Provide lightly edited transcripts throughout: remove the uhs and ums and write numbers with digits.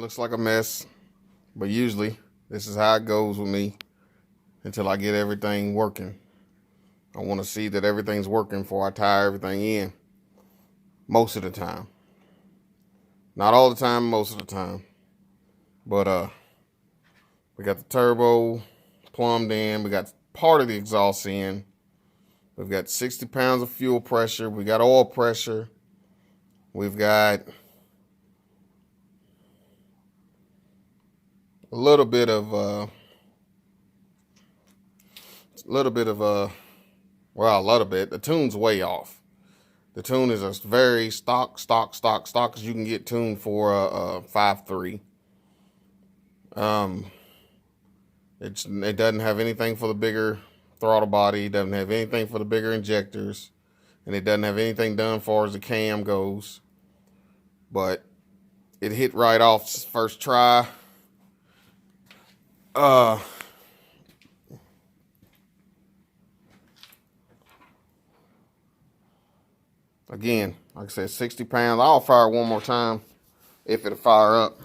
looks like a mess, but usually this is how it goes with me until I get everything working. I want to see that everything's working before I tie everything in. Most of the time. Not all the time, most of the time. But we got the turbo plumbed in. We got part of the exhaust in. We've got 60 pounds of fuel pressure. We got oil pressure. We've got a little bit of well, a little bit. The tune's way off. The tune is a very stock as you can get tuned for a 5.3. It doesn't have anything for the bigger throttle body. It doesn't have anything for the bigger injectors, and it doesn't have anything done as far as the cam goes. But it hit right off first try. Again, like I said, 60 pounds. I'll fire it one more time if it'll fire up.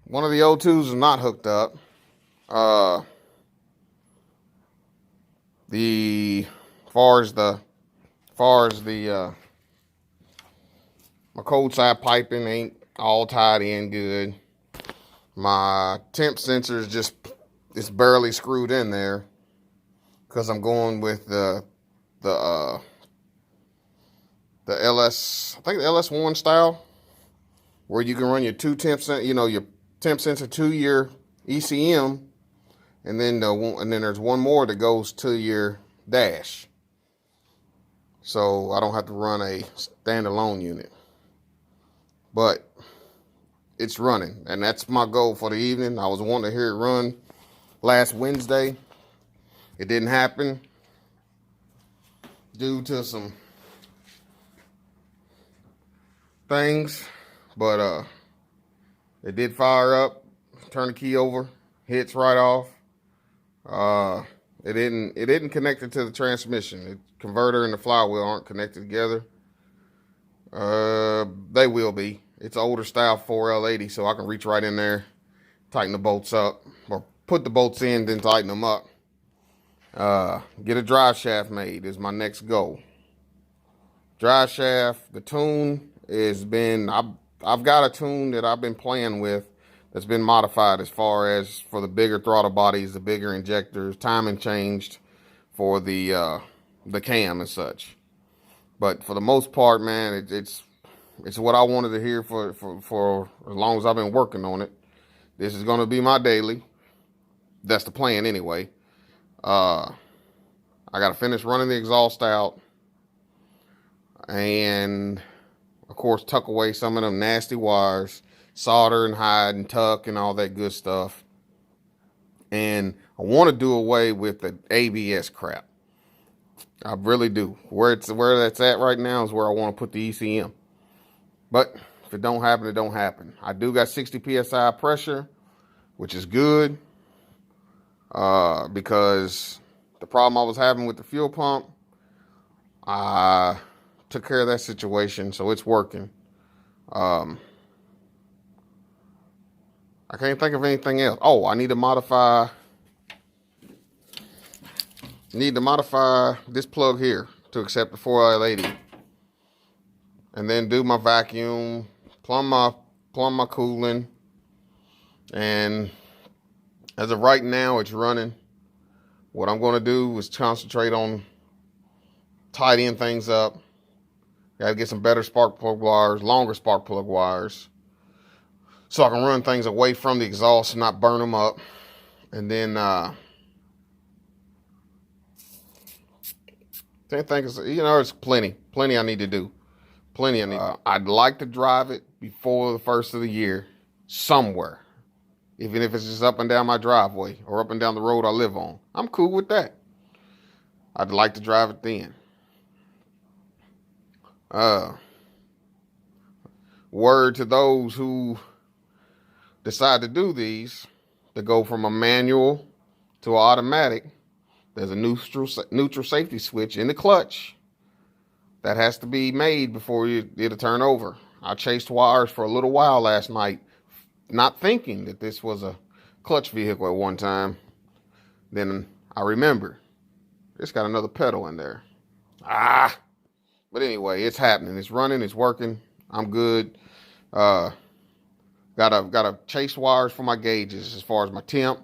One of the O2s is not hooked up. My cold side piping ain't all tied in good. My temp sensor is it's barely screwed in there because I'm going with the LS, I think the LS1 style, where you can run your two temp sensor, your temp sensor to your ECM, and then there's one more that goes to your dash. So I don't have to run a standalone unit. But it's running, and that's my goal for the evening. I was wanting to hear it run last Wednesday. It didn't happen due to some things, but it did fire up. Turn the key over, hits right off. It didn't connect it to the transmission. The converter and the flywheel aren't connected together. They will be. It's an older style 4L80, so I can reach right in there, tighten the bolts up, or put the bolts in, then tighten them up. Get a drive shaft made is my next goal. Drive shaft, the tune I've got a tune that I've been playing with that's been modified as far as for the bigger throttle bodies, the bigger injectors, timing changed for the cam and such. But for the most part, man, it's what I wanted to hear for as long as I've been working on it. This is going to be my daily. That's the plan anyway. I got to finish running the exhaust out. And, of course, tuck away some of them nasty wires. Solder and hide and tuck and all that good stuff. And I want to do away with the ABS crap. I really do. Where that's at right now is where I want to put the ECM. But if it don't happen, it don't happen. I do got 60 PSI pressure, which is good. Because the problem I was having with the fuel pump, I took care of that situation, so it's working. I can't think of anything else. Oh, I need to modify this plug here to accept the 4L80. And then do my vacuum, plumb my cooling. And as of right now, it's running. What I'm going to do is concentrate on tidying things up. Got to get some better spark plug wires, longer spark plug wires, so I can run things away from the exhaust and not burn them up. And then it's plenty I need to do. I'd like to drive it before the first of the year somewhere. Even if it's just up and down my driveway or up and down the road I live on. I'm cool with that. I'd like to drive it then. Word to those who decide to do these, to go from a manual to an automatic, there's a neutral safety switch in the clutch that has to be made before it'll turn over. I chased wires for a little while last night, not thinking that this was a clutch vehicle at one time. Then I remember it's got another pedal in there. But anyway, it's happening. It's running. It's working. I'm good. Gotta chase wires for my gauges as far as my temp,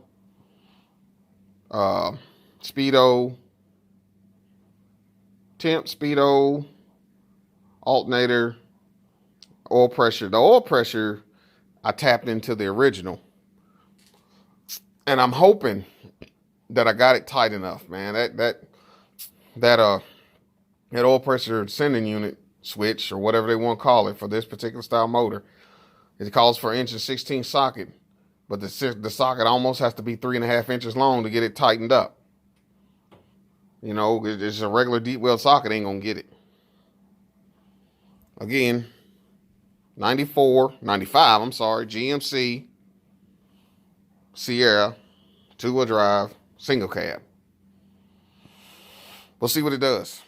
speedo, alternator, oil pressure. The oil pressure, I tapped into the original, and I'm hoping that I got it tight enough, man. That oil pressure sending unit switch, or whatever they want to call it for this particular style motor, it calls for 1.16 inch socket, but the socket almost has to be 3.5 inches long to get it tightened up. You know, it's a regular deep well socket ain't gonna get it. Again, 95, GMC Sierra, 2-wheel drive, single cab. We'll see what it does.